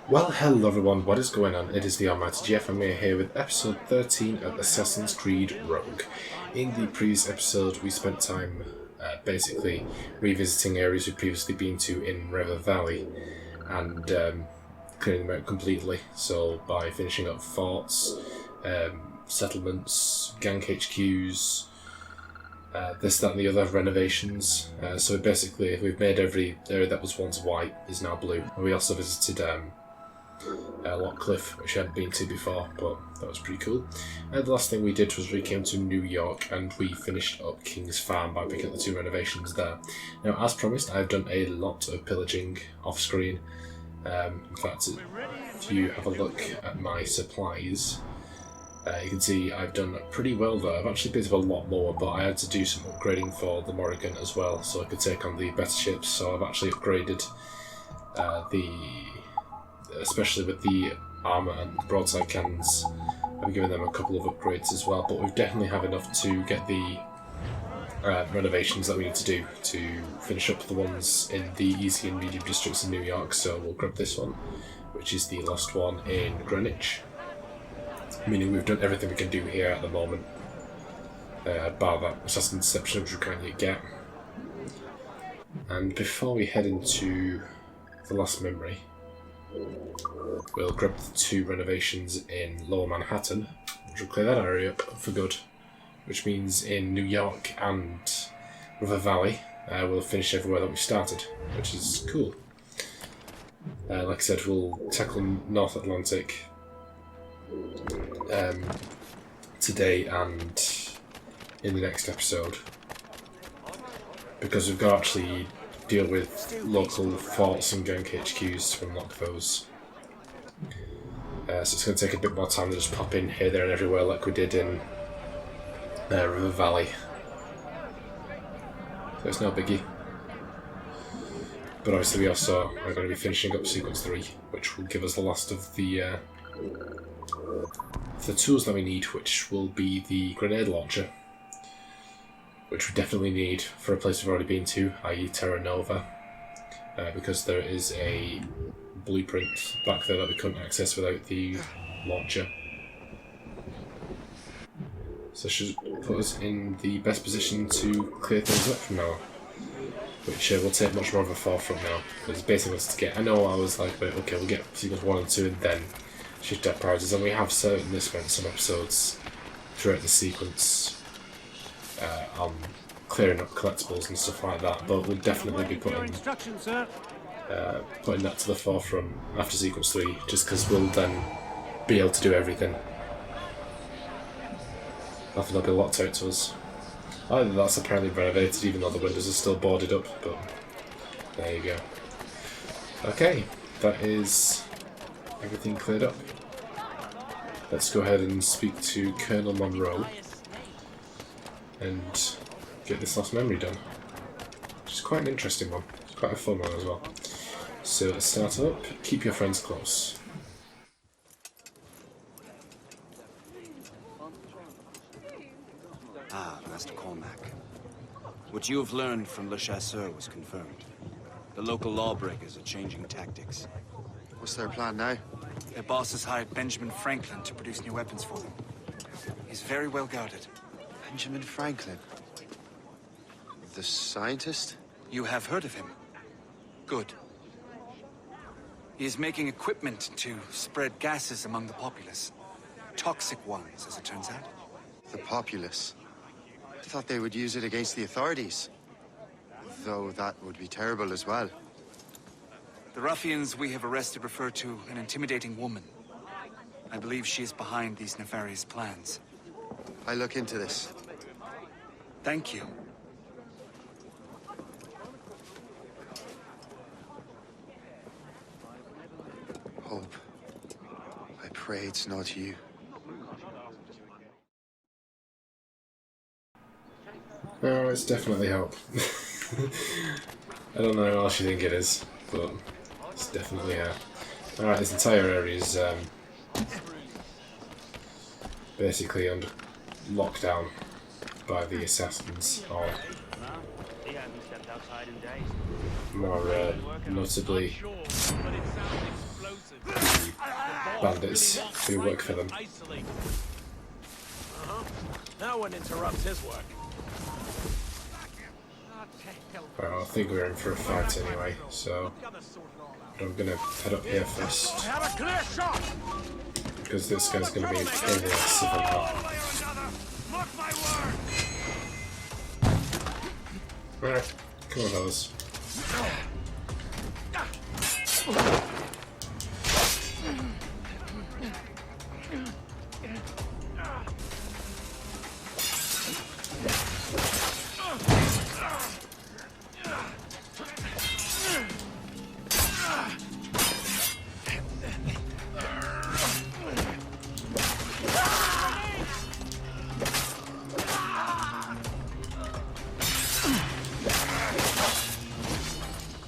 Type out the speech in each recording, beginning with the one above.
Well, hello everyone, what is going on? It is TheAlmightyGeoff and we're here with episode 13 of Assassin's Creed Rogue. In the previous episode we spent time basically revisiting areas we'd previously been to in Valey and clearing them out completely. So by finishing up forts, settlements, gang HQs, this, that and the other renovations. So basically we've made every area that was once white is now blue. And we also visited Cliff, which I hadn't been to before, but that was pretty cool. And the last thing we did was we came to New York and we finished up King's Farm by picking up the two renovations there. Now, as promised, I've done a lot of pillaging off screen. In fact, if you have a look at my supplies, you can see I've done pretty well there. I've actually been a lot lower, but I had to do some upgrading for the Morrigan as well, so I could take on the better ships. So I've actually upgraded especially with the armour and broadside cannons. I've given them a couple of upgrades as well, but we definitely have enough to get the renovations that we need to do to finish up the ones in the easy and medium districts in New York. So we'll grab this one, which is the last one in Greenwich, meaning we've done everything we can do here at the moment, bar that assassin deception which we can't yet get. And before we head into the last memory, we'll grab the two renovations in Lower Manhattan, which will clear that area up for good, which means in New York and River Valley we'll finish everywhere that we started, which is cool. Like I said, we'll tackle North Atlantic today and in the next episode, because we've got to actually deal with local forts and gang HQs to unlock those. So it's going to take a bit more time to just pop in here, there and everywhere like we did in River Valley. So it's no biggie. But obviously we also are going to be finishing up Sequence 3, which will give us the last of the tools that we need, which will be the grenade launcher, which we definitely need for a place we've already been to, i.e. Terra Nova, because there is a blueprint back there that we couldn't access without the launcher. So it should put us in the best position to clear things up from now, which will take much more of a forefront now, because basically wants to get, I know I was like, okay, we'll get sequence 1 and 2 and then shift up priorities, and we have certainly spent some episodes throughout the sequence on clearing up collectables and stuff like that, but we'll definitely be putting that to the forefront after Sequence 3, just because we'll then be able to do everything. I think there'll be locked out to us. Either that's apparently renovated, even though the windows are still boarded up, but there you go. Okay, that is everything cleared up. Let's go ahead and speak to Colonel Monro and get this last memory done, which is quite an interesting one. It's quite a fun one as well. So let's start up. Keep your friends close. Ah, Master Cormac. What you have learned from Le Chasseur was confirmed. The local lawbreakers are changing tactics. What's their plan now? Their boss has hired Benjamin Franklin to produce new weapons for them. He's very well guarded. Benjamin Franklin? The scientist? You have heard of him? Good. He is making equipment to spread gases among the populace. Toxic ones, as it turns out. The populace? I thought they would use it against the authorities. Though that would be terrible as well. The ruffians we have arrested refer to an intimidating woman. I believe she is behind these nefarious plans. I'll look into this. Thank you. Hope. I pray it's not you. No, it's definitely Hope. I don't know how else you think it is, but it's definitely her. Alright, this entire area is basically under lockdown by the assassins, or more notably bandits who work for them. No one interrupts his work. Well, I think we're in for a fight anyway, so I'm gonna head up here first. Have a clear shot. Because this guy's gonna be a pain in the ass if I'm not. Mark my word. Alright, come on fellas.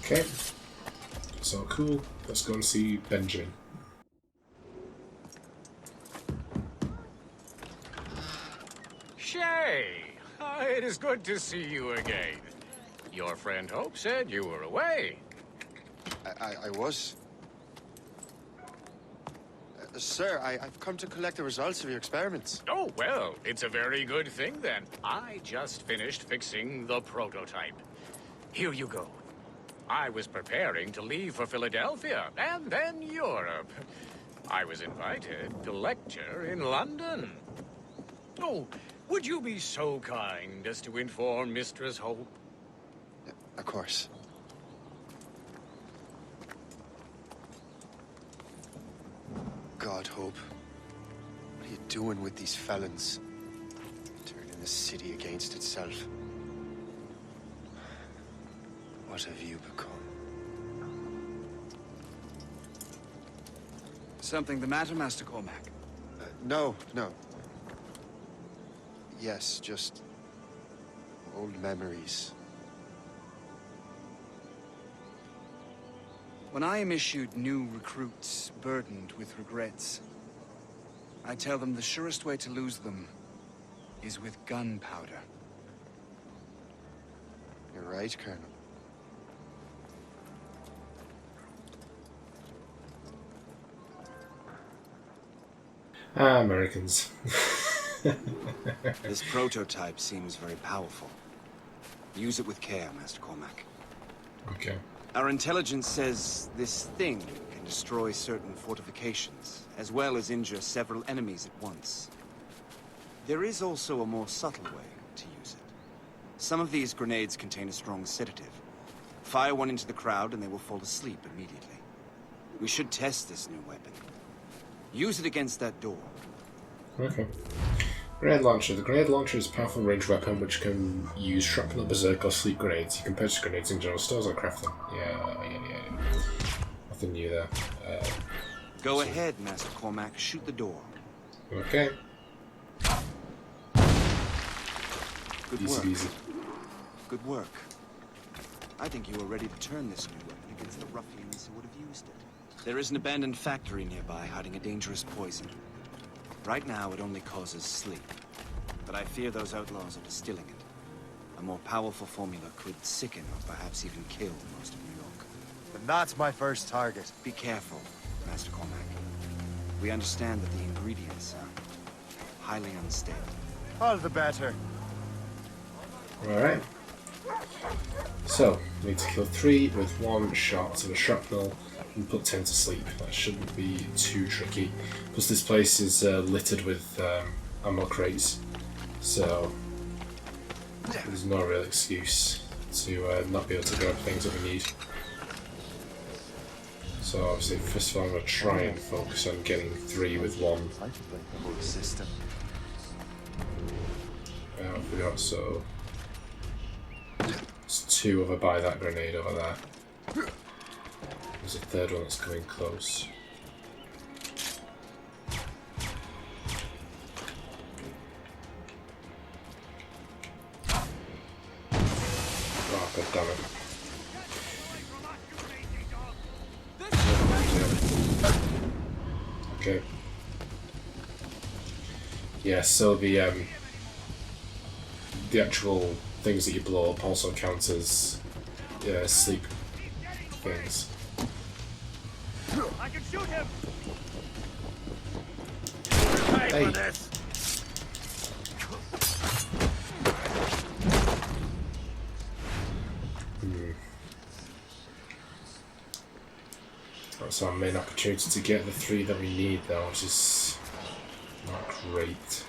Okay, that's all cool. Let's go and see Benjamin. Shay, it is good to see you again. Your friend Hope said you were away. I was. Sir, I've come to collect the results of your experiments. Oh, well, it's a very good thing then. I just finished fixing the prototype. Here you go. I was preparing to leave for Philadelphia, and then Europe. I was invited to lecture in London. Oh, would you be so kind as to inform Mistress Hope? Of course. God, Hope. What are you doing with these felons? Turning the city against itself. What have you become? Something the matter, Master Cormac? No. Yes, just old memories. When I am issued new recruits burdened with regrets, I tell them the surest way to lose them is with gunpowder. You're right, Colonel. Americans. This prototype seems very powerful. Use it with care, Master Cormac. Okay. Our intelligence says this thing can destroy certain fortifications, as well as injure several enemies at once. There is also a more subtle way to use it. Some of these grenades contain a strong sedative. Fire one into the crowd and they will fall asleep immediately. We should test this new weapon. Use it against that door. Okay. Grenade launcher. The grenade launcher is a powerful ranged weapon which can use shrapnel, berserk, or sleep grenades. You can purchase grenades in general stores or craft them. Yeah. Nothing new there. Go ahead, Master Cormac. Shoot the door. Okay. Good Easy work. peasy. Good work. I think you are ready to turn this new weapon against the ruffians who would have used it. There is an abandoned factory nearby hiding a dangerous poison. Right now, it only causes sleep. But I fear those outlaws are distilling it. A more powerful formula could sicken or perhaps even kill most of New York. Then that's my first target. Be careful, Master Cormac. We understand that the ingredients are highly unstable. All the better. Alright. So, we need to kill 3 with 1 shot of a shrapnel and put 10 to sleep. That shouldn't be too tricky. Plus this place is littered with ammo crates, so there's no real excuse to not be able to grab things that we need. So obviously first of all I'm going to try and focus on getting 3 with 1. System. What have we got? So there's 2 over by that grenade over there. There's a 3rd one that's coming close. Oh, god damn it. Okay. Yeah, so the actual things that you blow up also count as sleep things. I can shoot him. for this. That's our main opportunity to get the 3 that we need though, which is not great.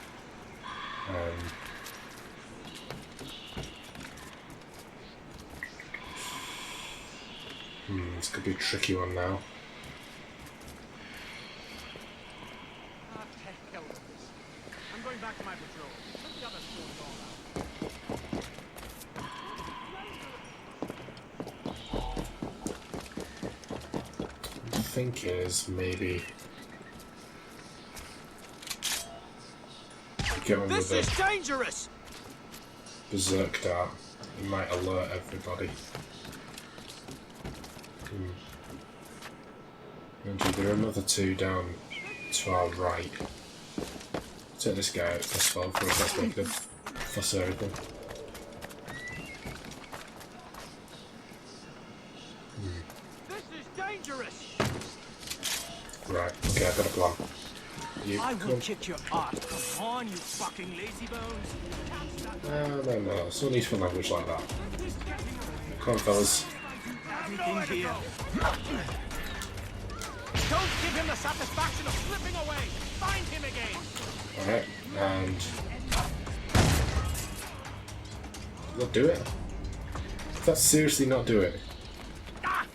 This could be a tricky one now. I'm going back to my patrol. Let the others sort it all out. The thing is, maybe get one with This is a dangerous! berserk dart. It might alert everybody. And there are another 2 down to our right. Take this guy out first of all, before he starts making a fuss or anything. This is dangerous! Right, okay, I've got a plan. You I come. will kick your ass. Come on, you fucking lazy bones. No, it's no need for language like that. Come on, fellas. Everything here. Don't give him the satisfaction of slipping away. Find him again. Alright, and... Not do it? Let's seriously not do it. Oh,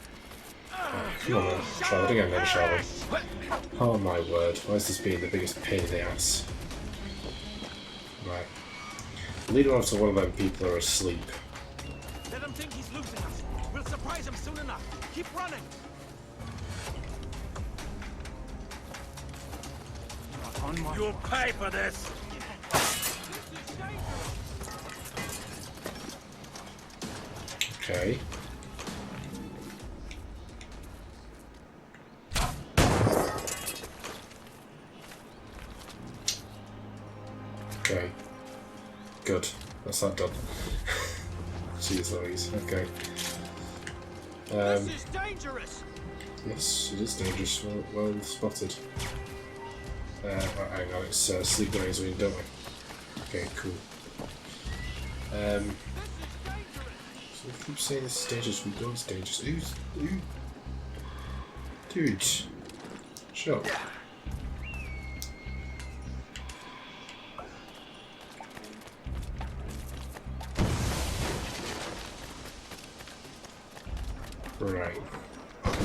come on, man. Try that again then, shall we? Oh my word, why is this being the biggest pain in the ass? Right. Lead him over to one of them people who are asleep. Let him think he's losing us. We'll surprise him soon enough. Keep running. You'll pay for this. Okay. Okay. Good. That's that done. Jeez Louise. Okay. This is dangerous. Yes, it is dangerous. Well spotted. Right, hang on, it's sleep noise, don't we? Okay, cool. So we keep saying this is dangerous, we know it's dangerous. Dude. Shut up. Right. Oh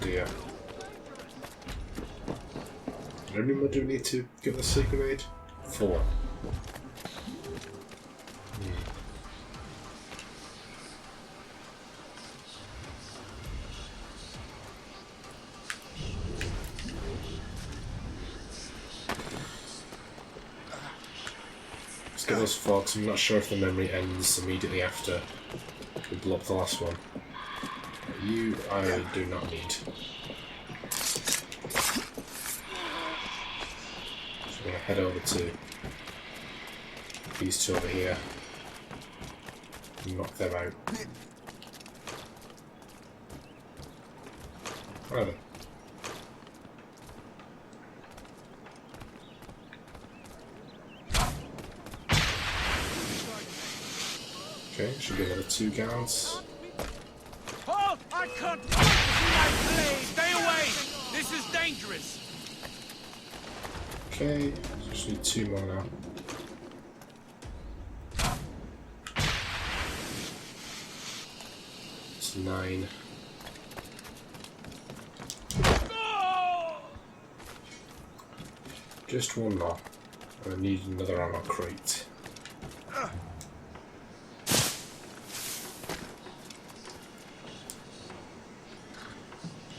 dear. How many more do we need to get the secret aid? 4. Let's get those 4, because I'm not sure if the memory ends immediately after we blow up the last one. You, I do not need. I'm going to head over to these 2 over here and knock them out. Where are they? Okay, should be another 2 guards. Halt! I can't wait to see my blade. Stay away. This is dangerous. Okay, just need 2 more now. It's 9. Just 1 more. I need another ammo crate.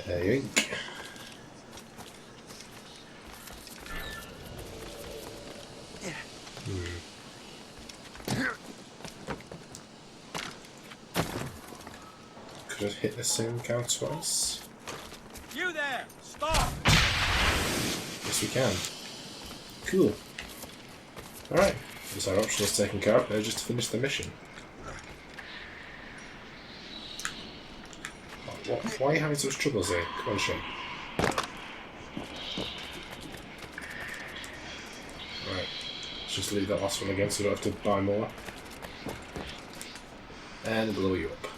Yoink. Could it hit the same count twice? You there! Stop! Yes, we can. Cool. Alright, this our option is taken care of now, just to finish the mission. Why are you having such troubles here? Come on, Shane. just leave that last one again so we don't have to buy more. And blow you up.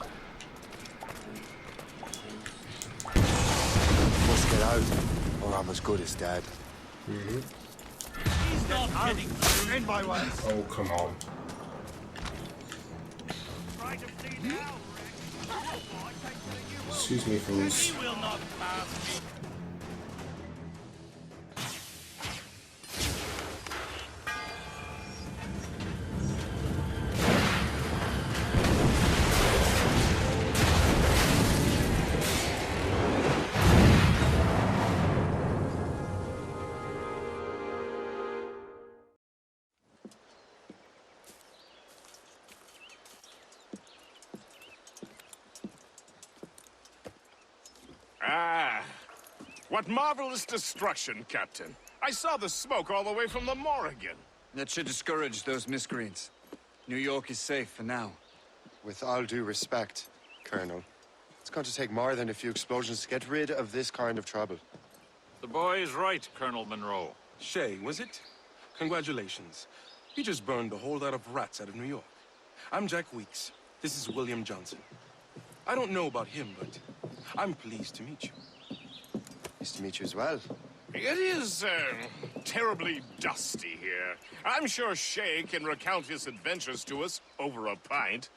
Must get out, or I'm as good as dead. He's not getting through in my way. Oh, come on. Try to flee now. Excuse me, fools. He will not pass me. Ah, what marvelous destruction, Captain. I saw the smoke all the way from the Morrigan. That should discourage those miscreants. New York is safe for now. With all due respect, Colonel, it's going to take more than a few explosions to get rid of this kind of trouble. The boy is right, Colonel Monro. Shay, was it? Congratulations. You just burned a whole lot of rats out of New York. I'm Jack Weeks. This is William Johnson. I don't know about him, but I'm pleased to meet you. Nice to meet you as well. It is, terribly dusty here. I'm sure Shay can recount his adventures to us over a pint.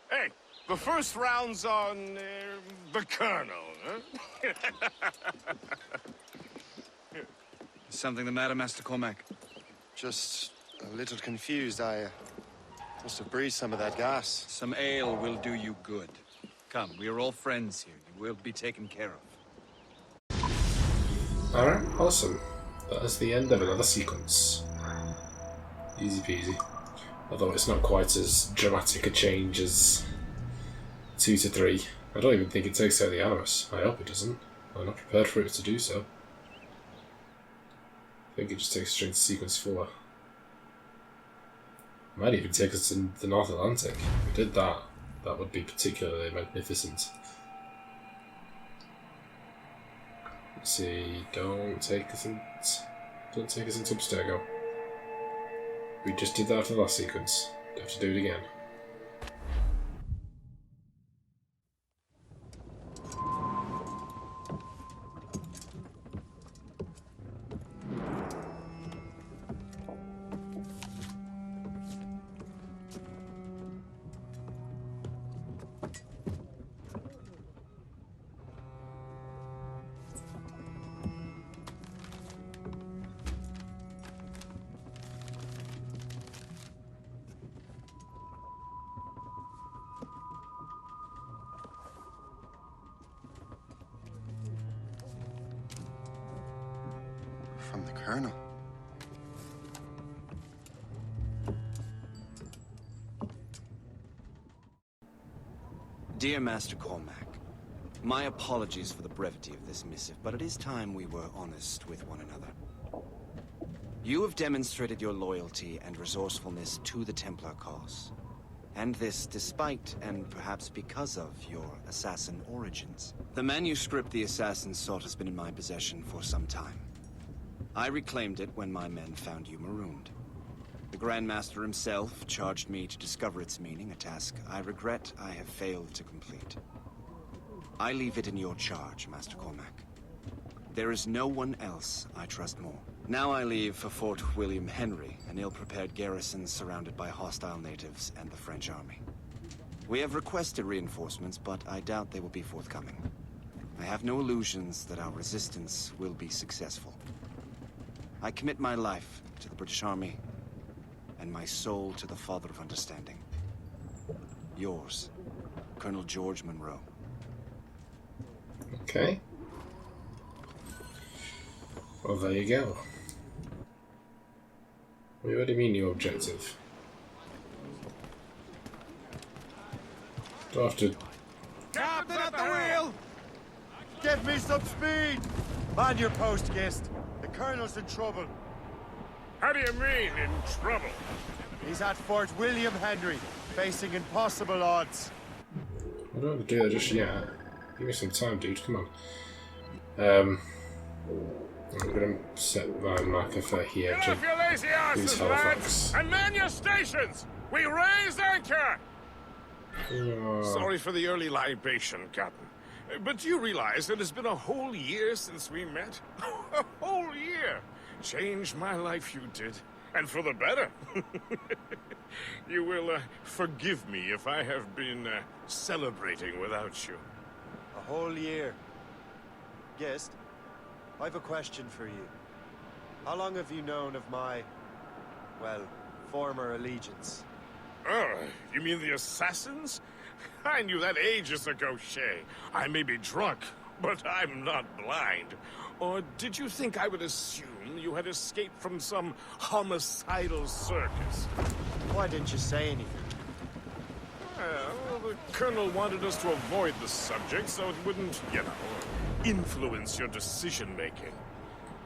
Hey, the first round's on, the Colonel, huh? Is something the matter, Master Cormac? Just a little confused. I must have breathed some of that gas. Some ale will do you good. Come, we are all friends here. You will be taken care of. Alright, awesome. That is the end of another sequence. Easy peasy. Although it's not quite as dramatic a change as 2 to 3. I don't even think it takes out the Animus. I hope it doesn't. I'm not prepared for it to do so. I think it just takes straight to sequence 4. It might even take us to the North Atlantic. If we did that, that would be particularly magnificent. Let's see, don't take us into Abstergo. We just did that for the last sequence. Don't have to do it again. From the Colonel. Dear Master Cormac, my apologies for the brevity of this missive, but it is time we were honest with one another. You have demonstrated your loyalty and resourcefulness to the Templar cause. And this despite, and perhaps because of, your assassin origins. The manuscript the assassin sought has been in my possession for some time. I reclaimed it when my men found you marooned. The Grand Master himself charged me to discover its meaning, a task I regret I have failed to complete. I leave it in your charge, Master Cormac. There is no one else I trust more. Now I leave for Fort William Henry, an ill-prepared garrison surrounded by hostile natives and the French army. We have requested reinforcements, but I doubt they will be forthcoming. I have no illusions that our resistance will be successful. I commit my life to the British Army, and my soul to the Father of Understanding. Yours, Colonel George Monro. Okay. Well, there you go. What do you mean, new objective? Do I have to... Captain at the wheel! Give me some speed! Man your post, Gist. The Colonel's in trouble. How do you mean, in trouble? He's at Fort William Henry, facing impossible odds. I don't have to do that just yet. Give me some time, dude. Come on. I'm going to set my marker for here Get off your lazy to use asses, Halifax. lads, and man your stations! We raise anchor! Sorry for the early libation, Captain. But do you realize it has been a whole year since we met? A whole year! Changed my life, you did. And for the better. You will forgive me if I have been celebrating without you. A whole year. Guest, I've a question for you. How long have you known of my, well, former allegiance? Oh, you mean the assassins? I knew that ages ago, Shay. I may be drunk, but I'm not blind. Or did you think I would assume you had escaped from some homicidal circus? Why didn't you say anything? Well, the Colonel wanted us to avoid the subject so it wouldn't, you know, influence your decision-making.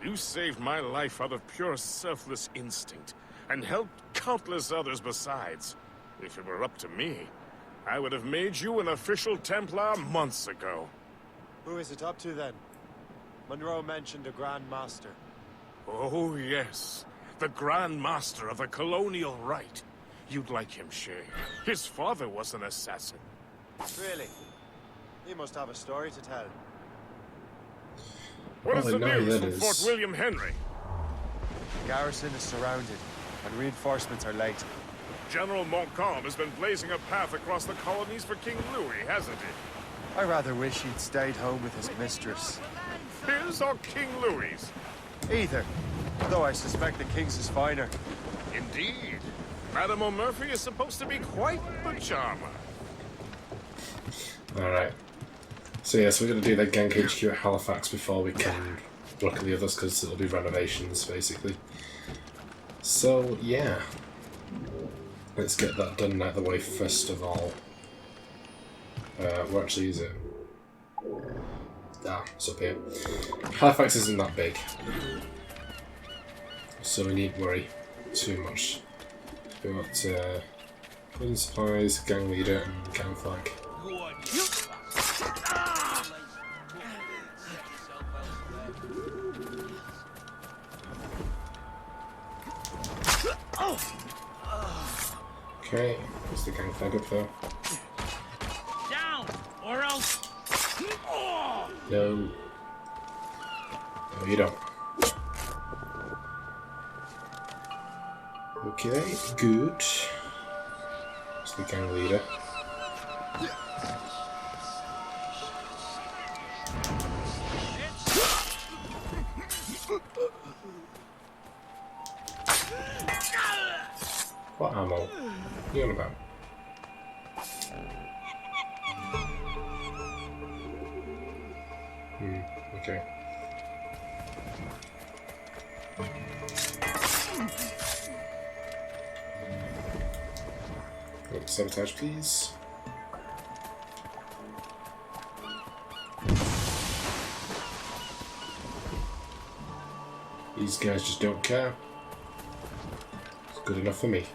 You saved my life out of pure selfless instinct, and helped countless others besides. If it were up to me, I would have made you an official Templar months ago. Who is it up to then? Monro mentioned a Grand Master. Oh, yes. The Grand Master of the Colonial Rite. You'd like him, Shay. His father was an assassin. Really? He must have a story to tell. What is the no, news that from is- Fort William Henry? The garrison is surrounded, and reinforcements are late. General Montcalm has been blazing a path across the colonies for King Louis, hasn't he? I rather wish he'd stayed home with his mistress. His or King Louis's? Either. Though I suspect the king's is finer. Indeed. Madame O'Murphy is supposed to be quite the charmer. Alright. So yes, we're going to do the Gang HQ at Halifax before we can look at the others, because it'll be renovations, basically. So, yeah. Let's get that done out of the way first of all. Where actually is it? Ah, it's up here. Halifax isn't that big, so we needn't worry too much. We've got prison supplies, gang leader, and gang flag. Okay, there's the gang flag up there. Down, or else. No. No, you don't. Okay, good. It's the gang leader. What ammo? What are you on about? Okay. Sabotage, please. These guys just don't care. It's good enough for me.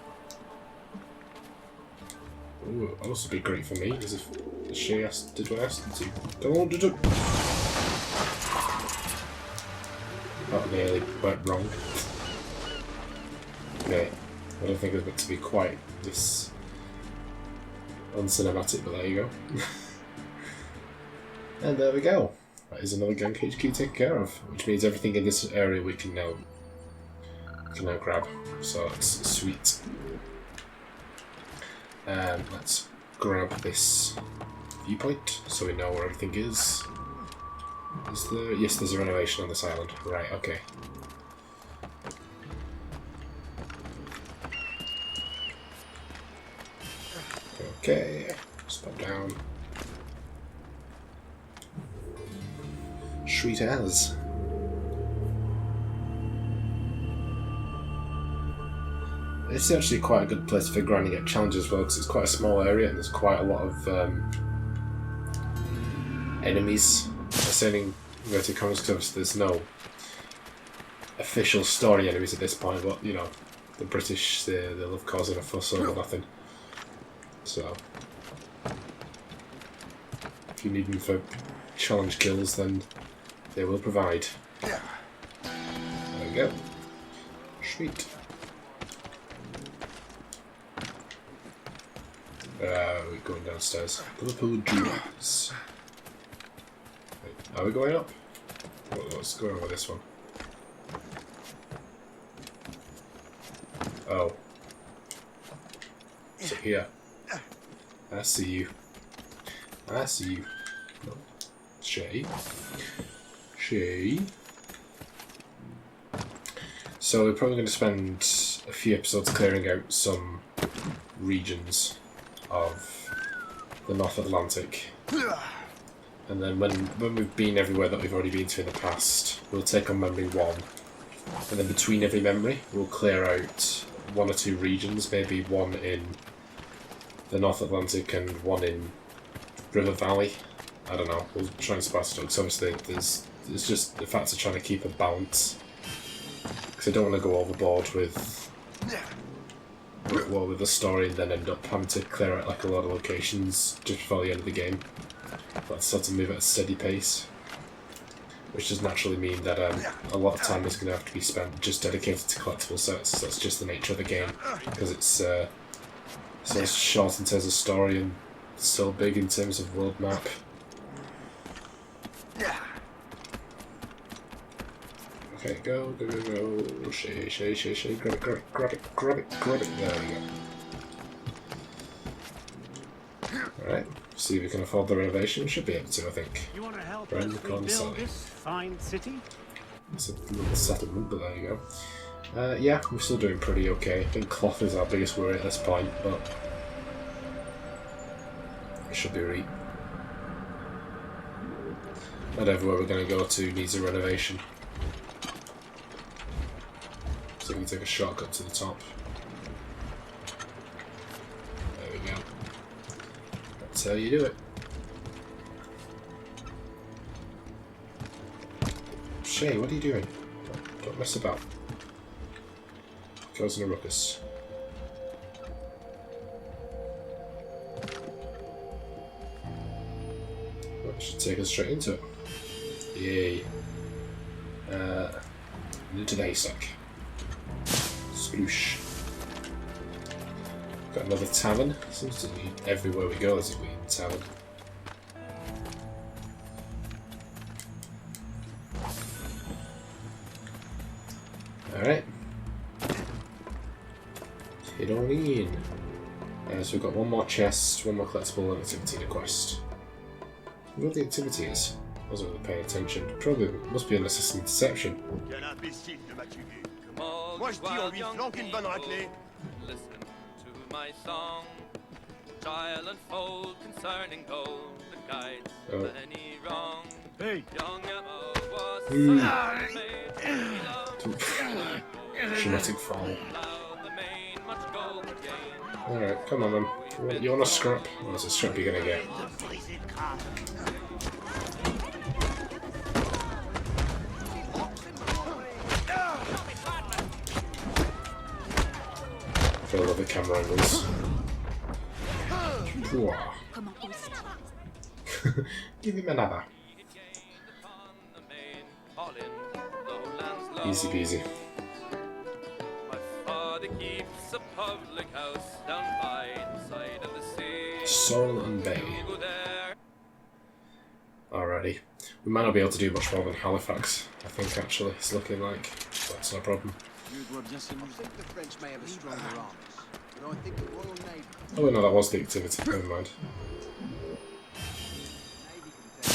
Ooh, that'll also be great for me, as if she did what I asked her to. Don't do it. That nearly went wrong. Okay, I don't think it was meant to be quite this uncinematic, but there you go. And there we go. That is another Gang HQ taken care of, which means everything in this area we can now grab. So that's sweet. Let's grab this viewpoint so we know where everything is. Is there? Yes, there's a renovation on this island. Right, okay. Okay, spot down. Sweet as. It's actually quite a good place for grinding at challenges as well, because it's quite a small area and there's quite a lot of enemies ascending inverted commas, because there's no official story enemies at this point, but you know, the British, they love causing a fuss over nothing. So, if you need them for challenge kills, then they will provide. go. Sweet. We're going downstairs. Liverpool Jewels. Are we going up? What's going on with this one? Oh. So here. I see you. I see you. No. Shay. Shay. So we're probably going to spend a few episodes clearing out some regions of the North Atlantic. And then when we've been everywhere that we've already been to in the past, we'll take on memory 1. And then between every memory, we'll clear out 1 or 2 regions, maybe 1 in the North Atlantic and 1 in River Valley. I don't know, we'll try and spice it up, because obviously there's just the fact of trying to keep a balance. Because I don't want to go overboard with the story and then end up having to clear out like a lot of locations just before the end of the game. Let's sort of move at a steady pace. Which does naturally mean that a lot of time is going to have to be spent just dedicated to collectible sets. That's just the nature of the game, because it's so short in terms of story and so big in terms of world map. Okay, go. Shay, grab it. There we go. Alright, see if we can afford the renovation. Should be able to, I think. You want to help us rebuild this fine city? It's a little settlement, but there you go. Yeah, we're still doing pretty okay. I think cloth is our biggest worry at this point, but it should be right. Not everywhere we're going to go to needs a renovation. So we can take a shortcut to the top. There we go. That's how you do it. Shay, what are you doing? Don't mess about. Causing a ruckus. That should take us straight into it. Yay. Into the haystack. Sploosh. Got another tavern. Seems to be everywhere we go there's a green tavern. Alright. Head on in. So we've got 1 more chest, 1 more collectible, and activity to quest. I wonder what the activity is. I wasn't really paying attention. Probably must be an assistant deception. Moi je dis on lui flanque une bonne raclée. Listen to my song. Child unfold concerning gold that guides any wrong. Hey. Young Emma was Dramatic fall. Alright, come on then. You want a scrap? Or is a scrap you're gonna get? I feel the camera angles. Give him another. Easy peasy. Soul and Bay. Alrighty. We might not be able to do much more than Halifax, I think actually. It's looking like. That's no problem. Oh no, that was the activity. Never mind.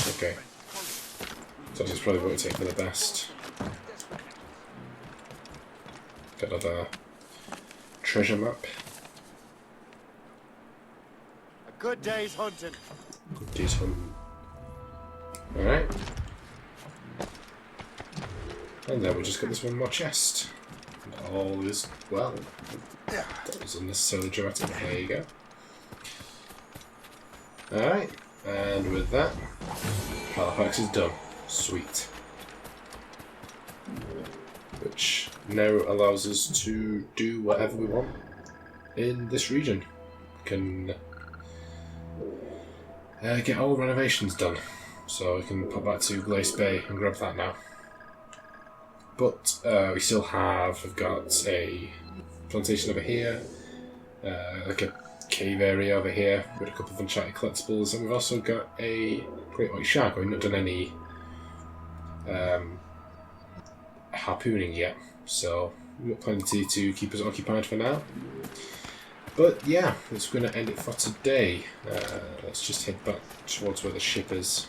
Okay. So that's probably what we take for the best. Got another treasure map. A good day's hunting. Good day's hunting. Alright. And then we just got this 1 more chest. And all is well. That was unnecessarily dramatic. There you go. Alright. And with that, Halifax is done. Sweet. Which now allows us to do whatever we want in this region. Can get all renovations done. So we can pop back to Glace Bay and grab that now. but we still have. We've got a plantation over here, like a cave area over here with a couple of Uncharted collectibles, and we've also got a great white shark. We've not done any harpooning yet, so we've got plenty to keep us occupied for now. But yeah, that's going to end it for today. Let's just head back towards where the ship is.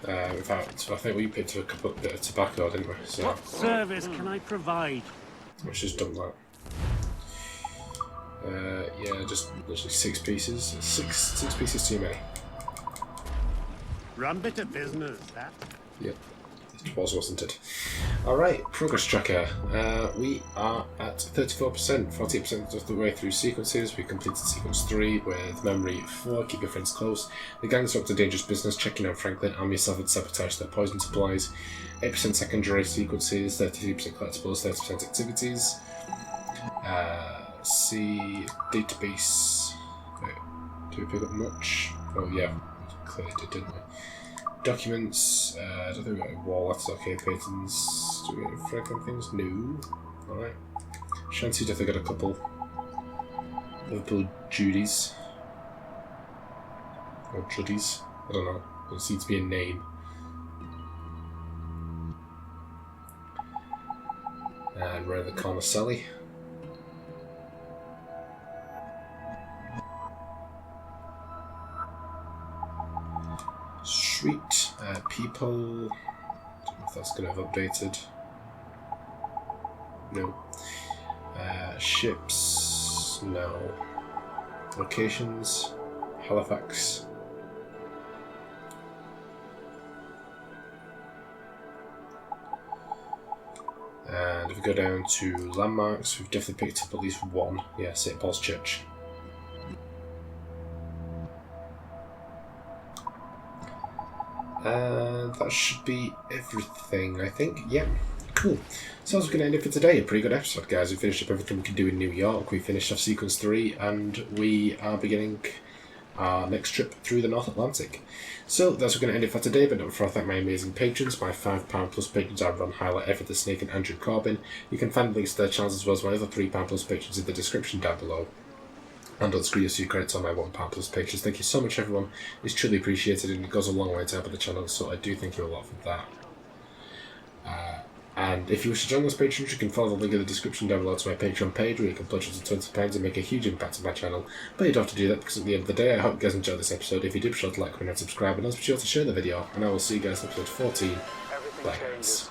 In fact, I think we picked up a bit of tobacco, didn't we? So, What service can I provide? let's just dump that. Yeah, just literally 6 pieces. Six pieces too many. Run bit of business, that. Yep, it was, wasn't it? Alright, progress tracker. We are at 34%, 48% of the way through sequences. We completed sequence 3 with memory 4, keep your friends close. The gangs are up to dangerous business, checking on Franklin, arm yourself and sabotage their poison supplies. 8% secondary sequences, 33% collectibles, 30% activities. See, database. Wait, do we pick up much? Oh yeah, clearly did, didn't we? Documents, I don't think we got a wall, that's okay. Patents, do we get Franklin things? No. Alright. Shanty definitely got a couple. Liverpool Judies. Or Juddies. I don't know. It seems to be a name. And we're in the corner Sally. Sweet. People. Don't know if that's going to have updated. No. Ships. No. Locations. Halifax. And if we go down to landmarks, we've definitely picked up at least one. Yeah, St. Paul's Church. And that should be everything, I think. Yeah, cool. So that's going to end it for today. A pretty good episode, guys. We finished up everything we can do in New York. We finished off Sequence 3, and we are beginning our next trip through the North Atlantic. So that's going to end it for today, but not before I thank my amazing patrons. My £5 plus patrons are Ron Hyler, Ever the Snake, and Andrew Corbyn. You can find links to their channels as well as my other £3 plus patrons in the description down below. And on screen, you'll see credits on my £1 plus patrons. Thank you so much, everyone. It's truly appreciated, and it goes a long way to help the channel, so I do thank you a lot for that. And if you wish to join those patrons, you can follow the link in the description down below to my Patreon page, where you can pledge us to £20 and make a huge impact on my channel. But you don't have to do that, because at the end of the day, I hope you guys enjoyed this episode. If you did, be sure to like, comment, and subscribe, and also be sure to share the video. And I will see you guys in episode 14. Bye, guys.